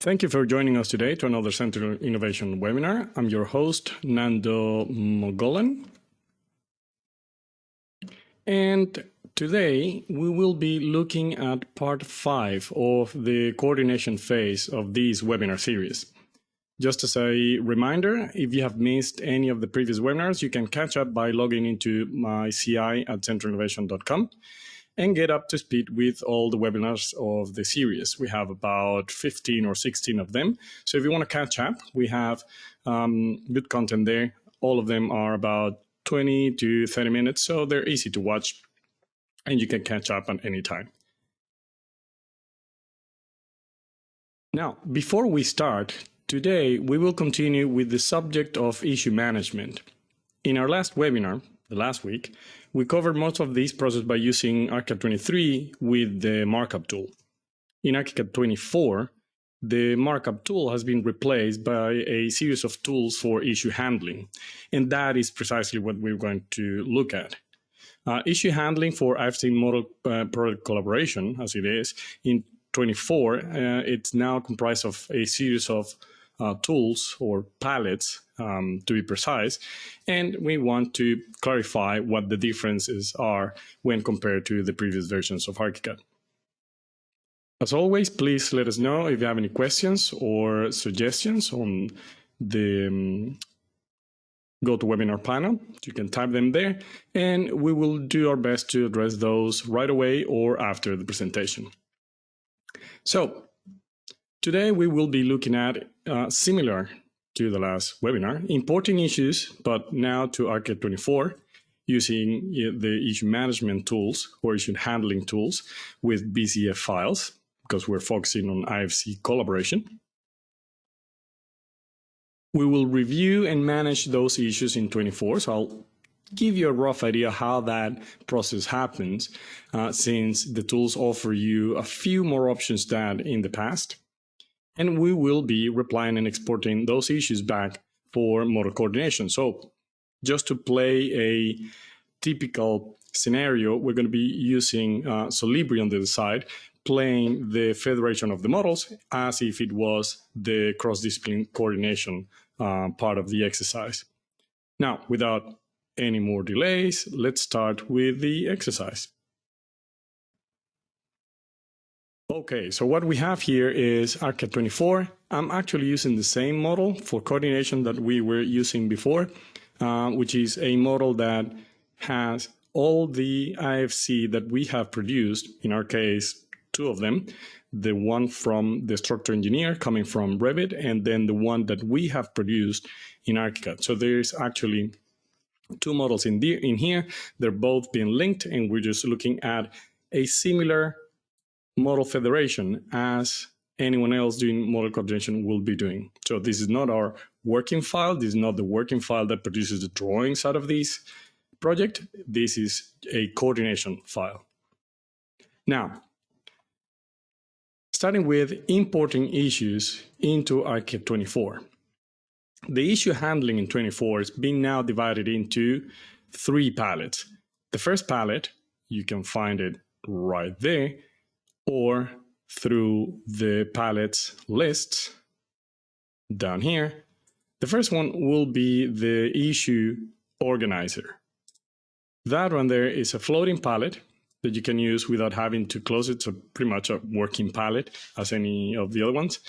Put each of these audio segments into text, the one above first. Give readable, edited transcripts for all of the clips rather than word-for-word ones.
Thank you for joining us today to another Center Innovation webinar. I'm your host, Nando Mogollon. And today we will be looking at part 5 of the coordination phase of this webinar series. Just as a reminder, if you have missed any of the previous webinars, you can catch up by logging into my CI at centerinnovation.com and get up to speed with all the webinars of the series. We have about 15 or 16 of them. So if you want to catch up, we have good content there. All of them are about 20 to 30 minutes, so they're easy to watch and you can catch up at any time. Now, before we start, today we will continue with the subject of issue management. In our last webinar, the last week, we covered most of this process by using Archicad 23 with the markup tool. In Archicad 24, the markup tool has been replaced by a series of tools for issue handling, and that is precisely what we're going to look at. Issue handling for IFC model product collaboration, as it is, in 24, it's now comprised of a series of tools or palettes, to be precise, and we want to clarify what the differences are when compared to the previous versions of Archicad. As always, please let us know if you have any questions or suggestions on the GoToWebinar panel. You can type them there, and we will do our best to address those right away or after the presentation. So, today we will be looking at, similar to the last webinar, importing issues, but now to Archicad 24, using the issue management tools or issue handling tools with BCF files, because we're focusing on IFC collaboration. We will review and manage those issues in 24, so I'll give you a rough idea how that process happens, since the tools offer you a few more options than in the past. And we will be replying and exporting those issues back for model coordination. So just to play a typical scenario, we're going to be using Solibri on the other side, playing the federation of the models as if it was the cross-discipline coordination part of the exercise. Now, without any more delays, let's start with the exercise. Okay, so what we have here is Archicad 24. I'm actually using the same model for coordination that we were using before, which is a model that has all the IFC that we have produced, in our case, 2 of them, the one from the structure engineer coming from Revit, and then the one that we have produced in Archicad. So there's actually 2 models in here. They're both being linked, and we're just looking at a similar model federation as anyone else doing model coordination will be doing. So this is not our working file. This is not the working file that produces the drawings out of this project. This is a coordination file. Now, starting with importing issues into Archicad 24. The issue handling in 24 is being now divided into 3 palettes. The first palette, you can find it right there, or through the palettes lists down here. The first one will be the issue organizer. That one there is a floating palette that you can use without having to close it, so pretty much a working palette as any of the other ones.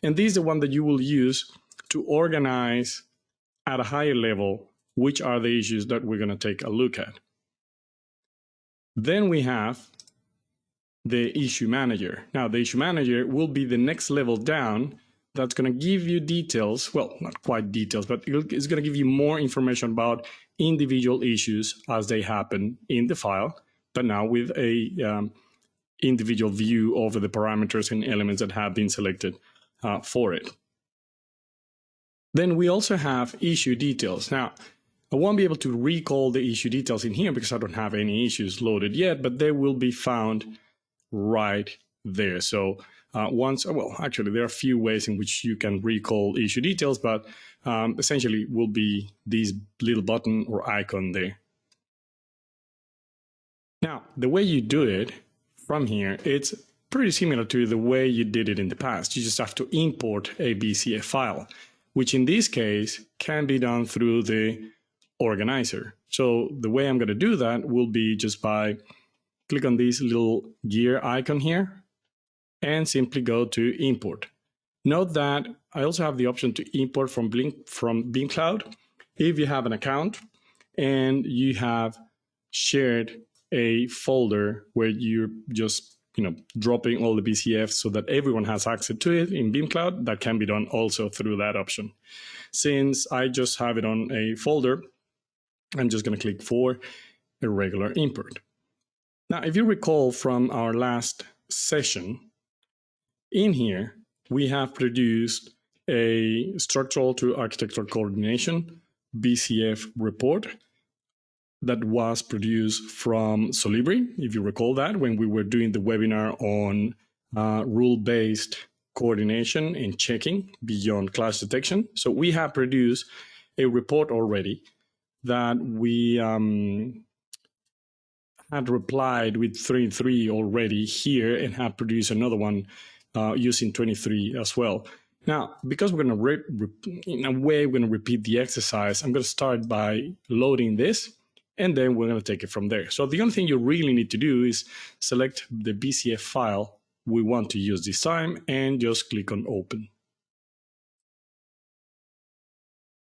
And this is the one that you will use to organize at a higher level which are the issues that we're going to take a look at. Then we have the issue manager. Now, the issue manager will be the next level down that's going to give you details, well, not quite details, but it's going to give you more information about individual issues as they happen in the file, but now with a individual view over the parameters and elements that have been selected for it. Then we also have issue details. Now, I won't be able to recall the issue details in here because I don't have any issues loaded yet, but they will be found right there. So well, actually, there are a few ways in which you can recall issue details, but essentially will be this little button or icon there. Now, the way you do it from here, it's pretty similar to the way you did it in the past. You just have to import a BCF file, which in this case can be done through the organizer. So the way I'm going to do that will be just by click on this little gear icon here and simply go to import. Note that I also have the option to import from BeamCloud if you have an account and you have shared a folder where you're just dropping all the BCFs so that everyone has access to it in BeamCloud. That can be done also through that option. Since I just have it on a folder, I'm just going to click for a regular import. Now, if you recall from our last session, in here, we have produced a structural to architectural coordination BCF report that was produced from Solibri, if you recall that, when we were doing the webinar on rule-based coordination and checking beyond clash detection. So we have produced a report already that we had replied with 3.3 already here and have produced another one using 23 as well. Now, because we're going to repeat the exercise, I'm going to start by loading this, and then we're going to take it from there. So the only thing you really need to do is select the BCF file we want to use this time and just click on open.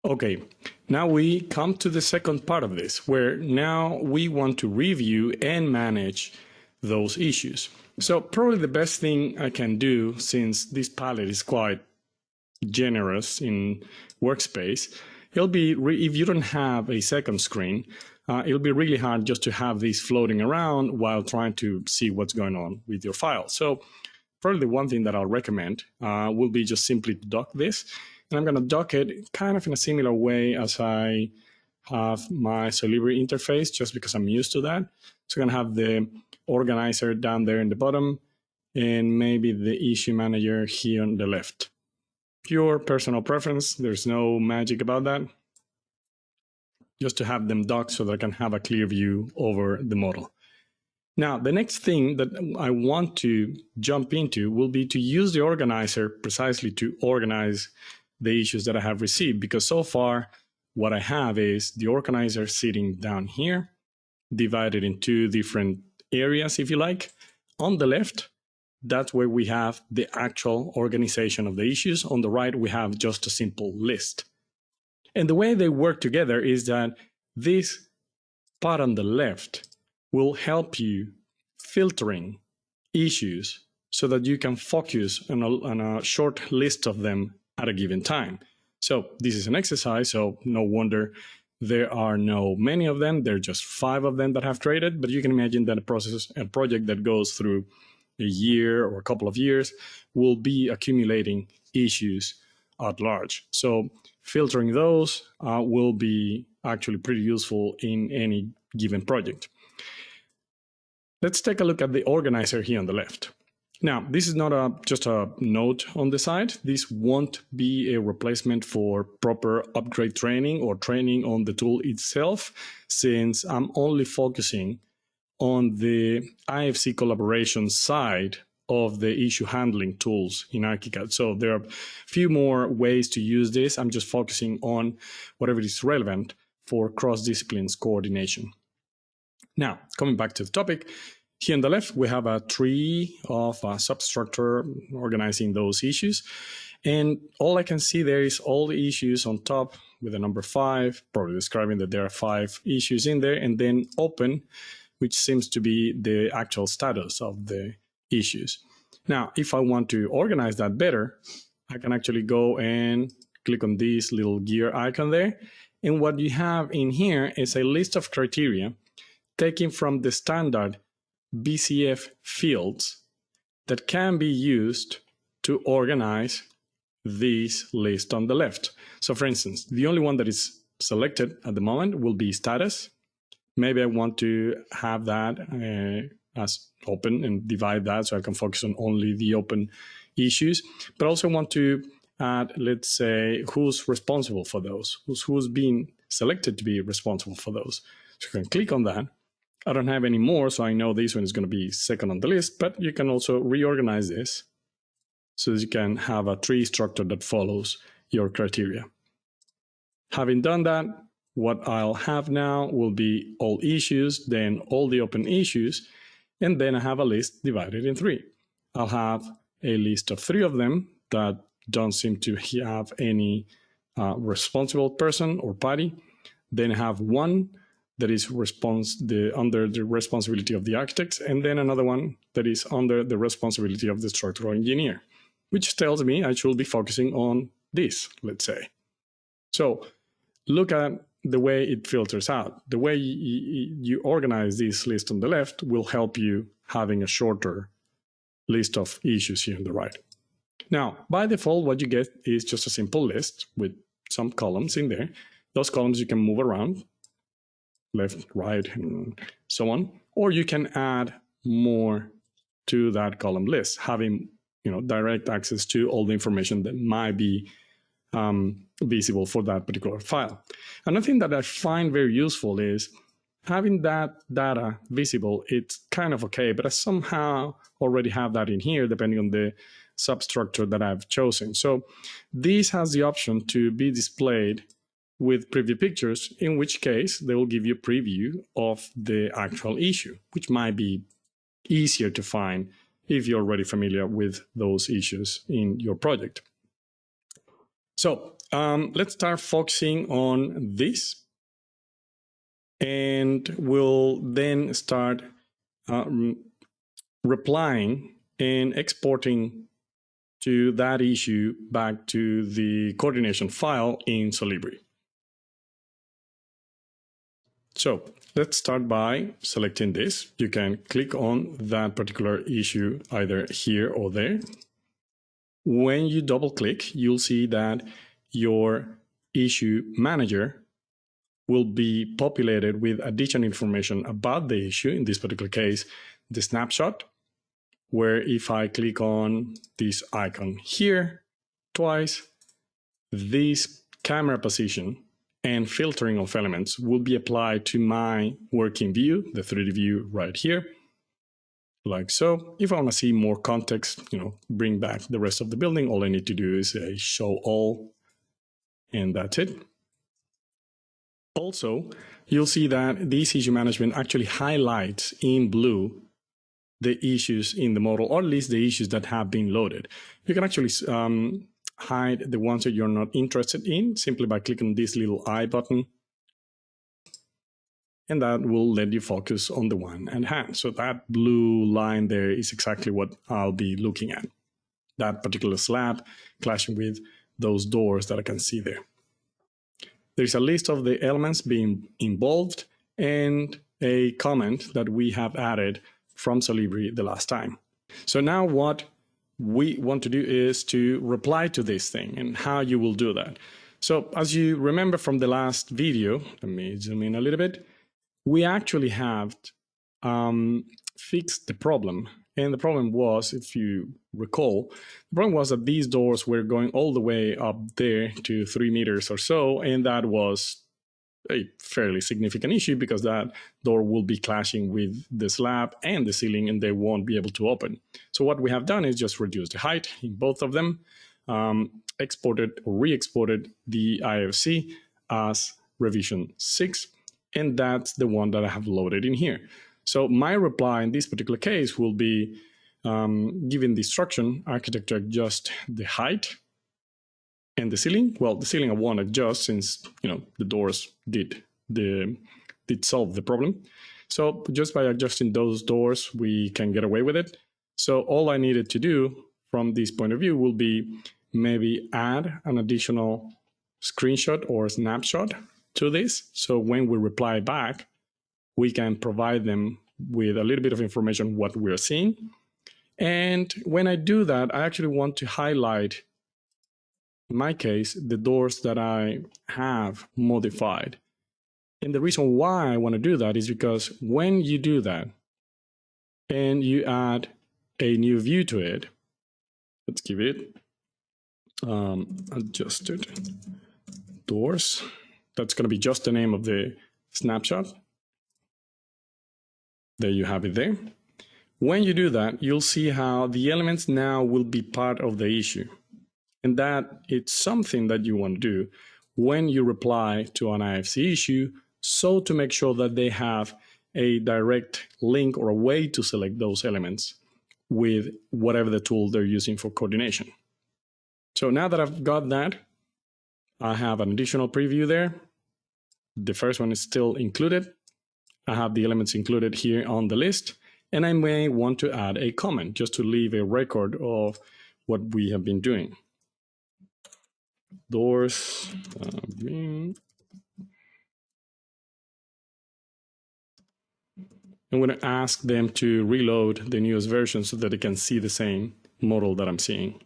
Okay, now we come to the second part of this, where now we want to review and manage those issues. So probably the best thing I can do, since this palette is quite generous in workspace, it'll be, if you don't have a second screen, it'll be really hard just to have these floating around while trying to see what's going on with your file. So probably the one thing that I'll recommend will be just simply to dock this. And I'm going to dock it kind of in a similar way as I have my Solibri interface, just because I'm used to that. So I'm going to have the organizer down there in the bottom and maybe the issue manager here on the left. Pure personal preference. There's no magic about that. Just to have them docked so that I can have a clear view over the model. Now, the next thing that I want to jump into will be to use the organizer precisely to organize the issues that I have received, because so far what I have is the organizer sitting down here, divided in two different areas, if you like. On the left, that's where we have the actual organization of the issues. On the right, we have just a simple list. And the way they work together is that this part on the left will help you filtering issues so that you can focus on a short list of them at a given time. So this is an exercise, so no wonder there are no many of them. There are just 5 of them that have traded, but you can imagine that a project that goes through a year or a couple of years will be accumulating issues at large. So filtering those will be actually pretty useful in any given project. Let's take a look at the organizer here on the left. Now, this is not just a note on the side. This won't be a replacement for proper upgrade training or training on the tool itself, since I'm only focusing on the IFC collaboration side of the issue handling tools in Archicad. So there are a few more ways to use this. I'm just focusing on whatever is relevant for cross-disciplines coordination. Now, coming back to the topic, here on the left, we have a tree of a substructure organizing those issues. And all I can see there is all the issues on top with a number 5, probably describing that there are 5 issues in there, and then open, which seems to be the actual status of the issues. Now, if I want to organize that better, I can actually go and click on this little gear icon there. And what you have in here is a list of criteria taken from the standard BCF fields that can be used to organize this list on the left. So for instance, the only one that is selected at the moment will be status. Maybe I want to have that as open and divide that so I can focus on only the open issues, but also want to add, let's say, who's responsible for those, who's being selected to be responsible for those. So you can click on that, I don't have any more, so I know this one is going to be second on the list, but you can also reorganize this so that you can have a tree structure that follows your criteria. Having done that, what I'll have now will be all issues, then all the open issues, and then I have a list divided in 3. I'll have a list of 3 of them that don't seem to have any responsible person or party. Then I have one that is under the responsibility of the architect, and then another one that is under the responsibility of the structural engineer, which tells me I should be focusing on this, let's say. So look at the way it filters out. The way you organize this list on the left will help you having a shorter list of issues here on the right. Now, by default, what you get is just a simple list with some columns in there. Those columns you can move around, left, right, and so on. Or you can add more to that column list, having direct access to all the information that might be visible for that particular file. Another thing that I find very useful is having that data visible. It's kind of okay, but I somehow already have that in here depending on the substructure that I've chosen. So this has the option to be displayed with preview pictures, in which case they will give you a preview of the actual issue, which might be easier to find if you're already familiar with those issues in your project. So let's start focusing on this, and we'll then start replying and exporting to that issue back to the coordination file in Solibri. So let's start by selecting this. You can click on that particular issue either here or there. When you double click, you'll see that your issue manager will be populated with additional information about the issue, in this particular case, the snapshot, where if I click on this icon here twice, this camera position and filtering of elements will be applied to my working view, the 3D view right here, like so. If I want to see more context, bring back the rest of the building, all I need to do is say show all, and that's it. Also, you'll see that this issue management actually highlights in blue the issues in the model, or at least the issues that have been loaded. You can actually hide the ones that you're not interested in simply by clicking this little I button, and that will let you focus on the one at hand. So that blue line there is exactly what I'll be looking at, that particular slab clashing with those doors that I can see there. There's a list of the elements being involved and a comment that we have added from Solibri the last time. So now what we want to do is to reply to this thing, and how you will do that. So as you remember from the last video, let me zoom in a little bit, we actually have fixed the problem. And the problem was, if you recall, the problem was that these doors were going all the way up there to 3 meters or so, and that was a fairly significant issue because that door will be clashing with the slab and the ceiling, and they won't be able to open. So what we have done is just reduce the height in both of them, exported or re-exported the IFC as revision 6, and that's the one that I have loaded in here. So my reply in this particular case will be given the instruction architect to adjust the height and the ceiling. Well, the ceiling I won't adjust since the doors did solve the problem. So just by adjusting those doors, we can get away with it. So all I needed to do from this point of view will be maybe add an additional screenshot or snapshot to this. So when we reply back, we can provide them with a little bit of information what we're seeing. And when I do that, I actually want to highlight, in my case, the doors that I have modified. And the reason why I want to do that is because when you do that and you add a new view to it, let's give it adjusted doors. That's going to be just the name of the snapshot. There you have it there. When you do that, you'll see how the elements now will be part of the issue. And that it's something that you want to do when you reply to an IFC issue, so to make sure that they have a direct link or a way to select those elements with whatever the tool they're using for coordination. So now that I've got that, I have an additional preview there. The first one is still included. I have the elements included here on the list, and I may want to add a comment just to leave a record of what we have been doing. Doors. I'm going to ask them to reload the newest version so that they can see the same model that I'm seeing.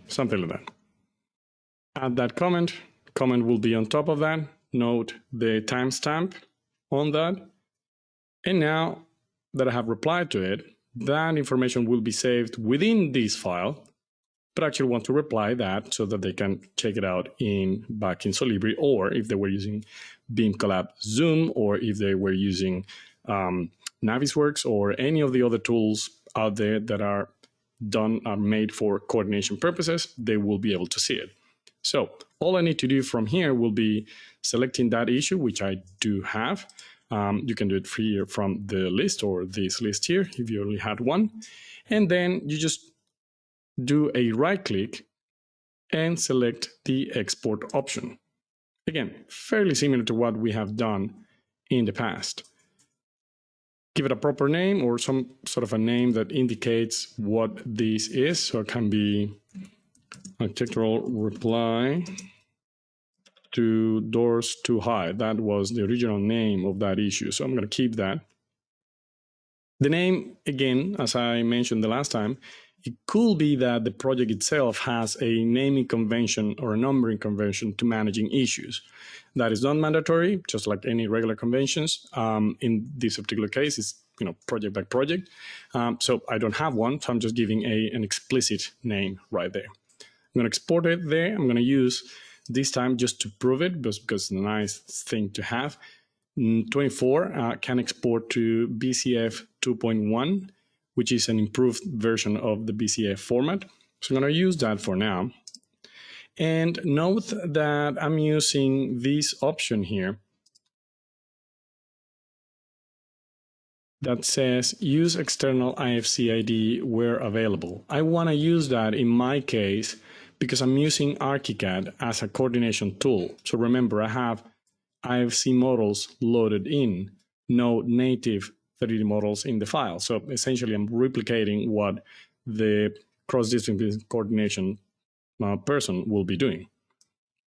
Something like that. Add that comment. Comment will be on top of that. Note the timestamp on that. And now that I have replied to it, that information will be saved within this file, but I actually want to reply that so that they can check it out back in Solibri, or if they were using BeamCollab Zoom, or if they were using Navisworks or any of the other tools out there that are made for coordination purposes, they will be able to see it. So all I need to do from here will be selecting that issue, which I do have. You can do it here from the list or this list here if you only had one. And then you just do a right click and select the export option. Again, fairly similar to what we have done in the past. Give it a proper name or some sort of a name that indicates what this is. So it can be architectural reply to doors too high. That was the original name of that issue. So I'm going to keep that. The name, again, as I mentioned the last time, it could be that the project itself has a naming convention or a numbering convention to managing issues. That is not mandatory, just like any regular conventions. In this particular case, it's project by project. So I don't have one, so I'm just giving an explicit name right there. I'm going to export it there. I'm going to use this time just to prove it, because it's a nice thing to have. 24 can export to BCF 2.1, which is an improved version of the BCF format. So I'm going to use that for now. And note that I'm using this option here that says use external IFC ID where available. I want to use that in my case because I'm using Archicad as a coordination tool. So remember, I have IFC models loaded in, no native 3D models in the file. So essentially, I'm replicating what the cross-discipline coordination person will be doing.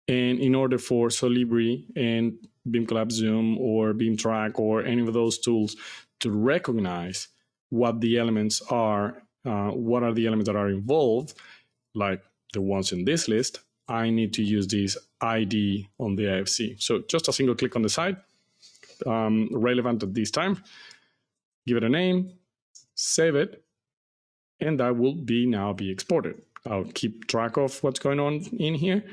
And in order for Solibri and BeamCollab Zoom or BeamTrack or any of those tools to recognize what the elements are, what are the elements that are involved, like the ones in this list, I need to use this ID on the IFC. So just a single click on the side, relevant at this time, give it a name, save it, and that will now be exported. I'll keep track of what's going on in here.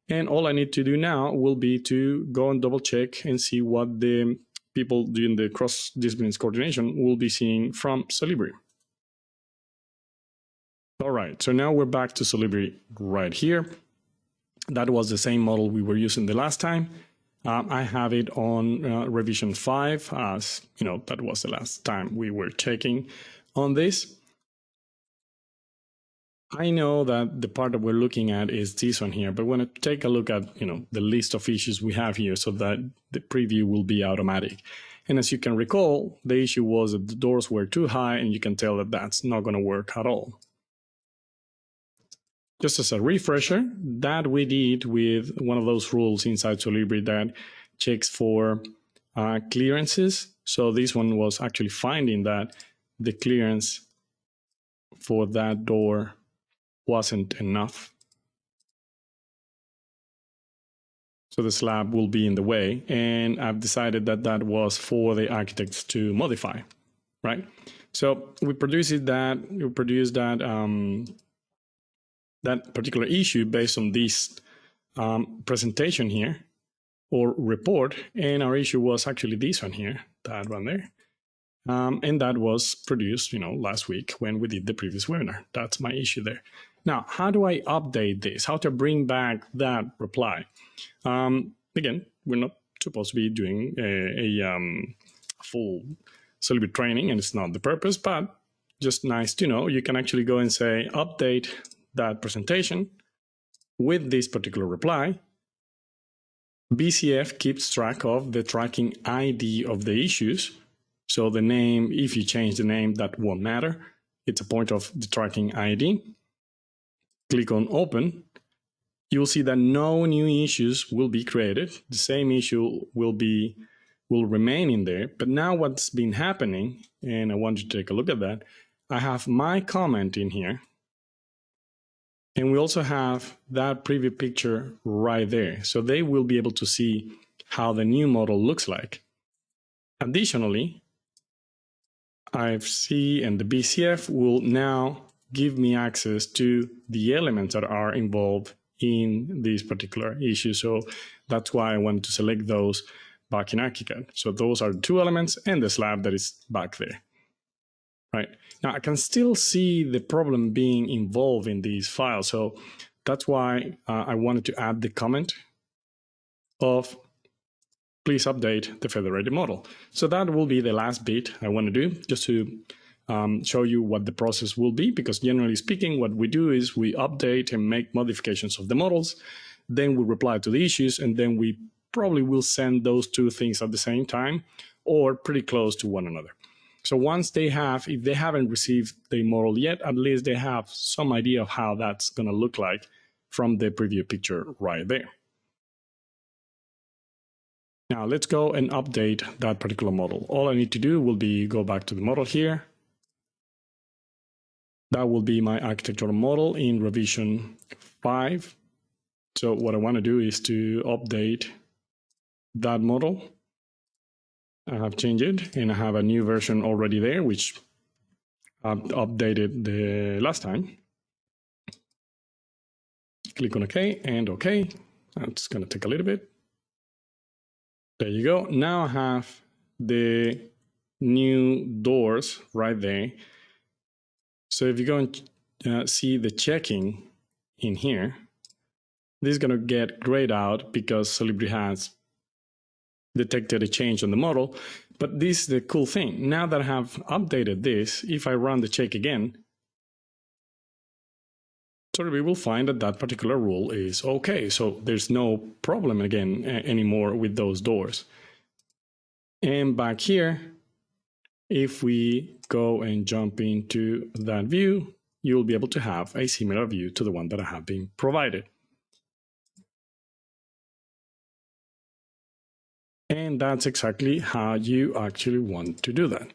And all I need to do now will be to go and double check and see what the people doing the cross-discipline coordination will be seeing from Solibri. All right, so now we're back to Solibri right here. That was the same model we were using the last time. I have it on revision 5, as that was the last time we were checking on this. I know that the part that we're looking at is this one here, but we're going to take a look at the list of issues we have here so that the preview will be automatic. And as you can recall, the issue was that the doors were too high, and you can tell that that's not going to work at all. Just as a refresher, that we did with one of those rules inside Solibri that checks for clearances. So this one was actually finding that the clearance for that door wasn't enough. So the slab will be in the way, and I've decided that that was for the architects to modify, right? So we produced that that particular issue based on this presentation here or report, and our issue was actually this one here, that one there. And that was produced, last week when we did the previous webinar. That's my issue there. Now, how do I update this? How to bring back that reply? Again, we're not supposed to be doing a full Solibri training, and it's not the purpose, but just nice to know. You can actually go and say, update that presentation with this particular reply. BCF keeps track of the tracking ID of the issues. So the name, if you change the name, that won't matter. It's a point of the tracking ID. Click on open. You'll see that no new issues will be created. The same issue will remain in there. But now what's been happening, and I want you to take a look at that, I have my comment in here. And we also have that preview picture right there. So they will be able to see how the new model looks like. Additionally, IFC and the BCF will now give me access to the elements that are involved in this particular issue. So that's why I wanted to select those back in Archicad. So those are the two elements and the slab that is back there. Right. Now I can still see the problem being involved in these files. So that's why I wanted to add the comment of please update the federated model. So that will be the last bit I want to do, just to show you what the process will be, because generally speaking, what we do is we update and make modifications of the models, then we reply to the issues, and then we probably will send those two things at the same time or pretty close to one another. So once they have, if they haven't received the model yet, at least they have some idea of how that's going to look like from the preview picture right there. Now let's go and update that particular model. All I need to do will be go back to the model here. That will be my architectural model in revision 5. So what I want to do is to update that model. I have changed it and I have a new version already there, which I've updated the last time. Click on OK and OK. That's going to take a little bit. There you go. Now I have the new doors right there. So if you go and see the checking in here, this is going to get grayed out because Solibri has detected a change on the model. But this is the cool thing. Now that I have updated this, if I run the check again, Solibri will find that that particular rule is okay. So there's no problem again anymore with those doors. And back here, if we go and jump into that view, you'll be able to have a similar view to the one that I have been provided. And that's exactly how you actually want to do that.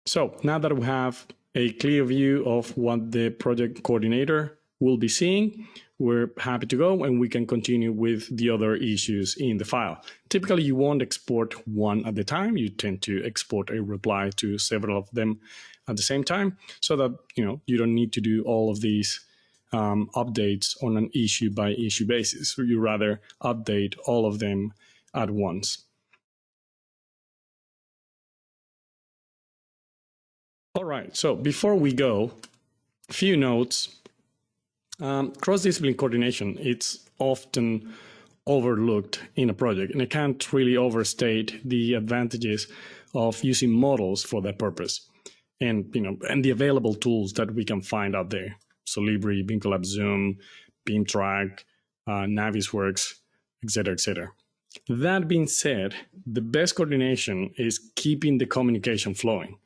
So now that we have a clear view of what the project coordinator will be seeing, we're happy to go and we can continue with the other issues in the file. Typically, you won't export one at a time. You tend to export a reply to several of them at the same time so that you don't need to do all of these updates on an issue by issue basis. You rather update all of them at once. All right, so before we go, a few notes. Cross-discipline coordination, it's often overlooked in a project, and I can't really overstate the advantages of using models for that purpose, and the available tools that we can find out there. Solibri, BeamCollab Zoom, BeamTrack, Navisworks, etc., etc. That being said, the best coordination is keeping the communication flowing.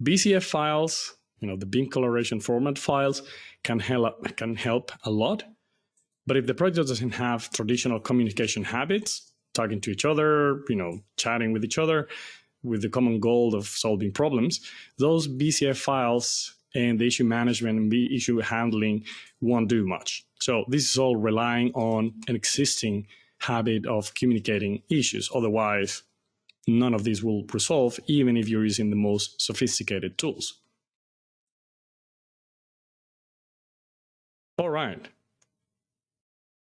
BCF files, the beam coloration format files can help a lot. But if the project doesn't have traditional communication habits, talking to each other, chatting with each other with the common goal of solving problems, those BCF files and the issue management and the issue handling won't do much. So this is all relying on an existing habit of communicating issues. Otherwise, none of these will resolve, even if you're using the most sophisticated tools. All right.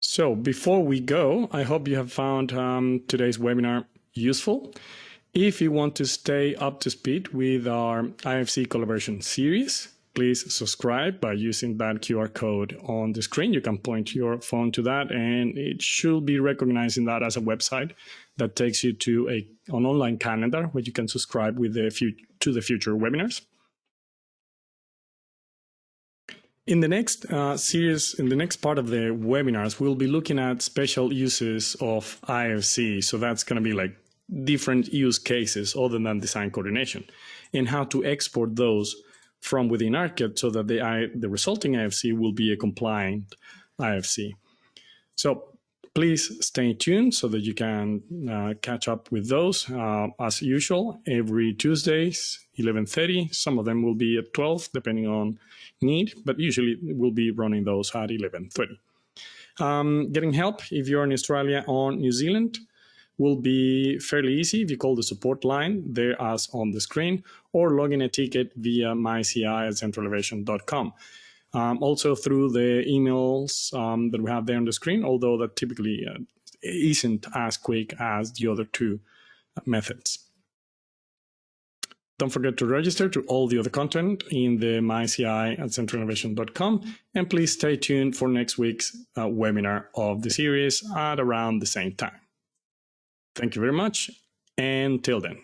So before we go, I hope you have found today's webinar useful. If you want to stay up to speed with our IFC collaboration series, please subscribe by using that QR code on the screen. You can point your phone to that, and it should be recognizing that as a website that takes you to an online calendar where you can subscribe with to the future webinars. In the next series, in the next part of the webinars, we'll be looking at special uses of IFC. So that's going to be like different use cases other than design coordination, and how to export those from within Archicad so that the resulting IFC will be a compliant IFC. So please stay tuned so that you can catch up with those as usual every Tuesdays, 11:30. Some of them will be at 12, depending on need, but usually we'll be running those at 11:30. Getting help if you're in Australia or New Zealand will be fairly easy if you call the support line there as on the screen, or log in a ticket via myci@centralelevation.com. Also through the emails that we have there on the screen, although that typically isn't as quick as the other two methods. Don't forget to register to all the other content in the myci@centralelevation.com, and please stay tuned for next week's webinar of the series at around the same time. Thank you very much, and till then.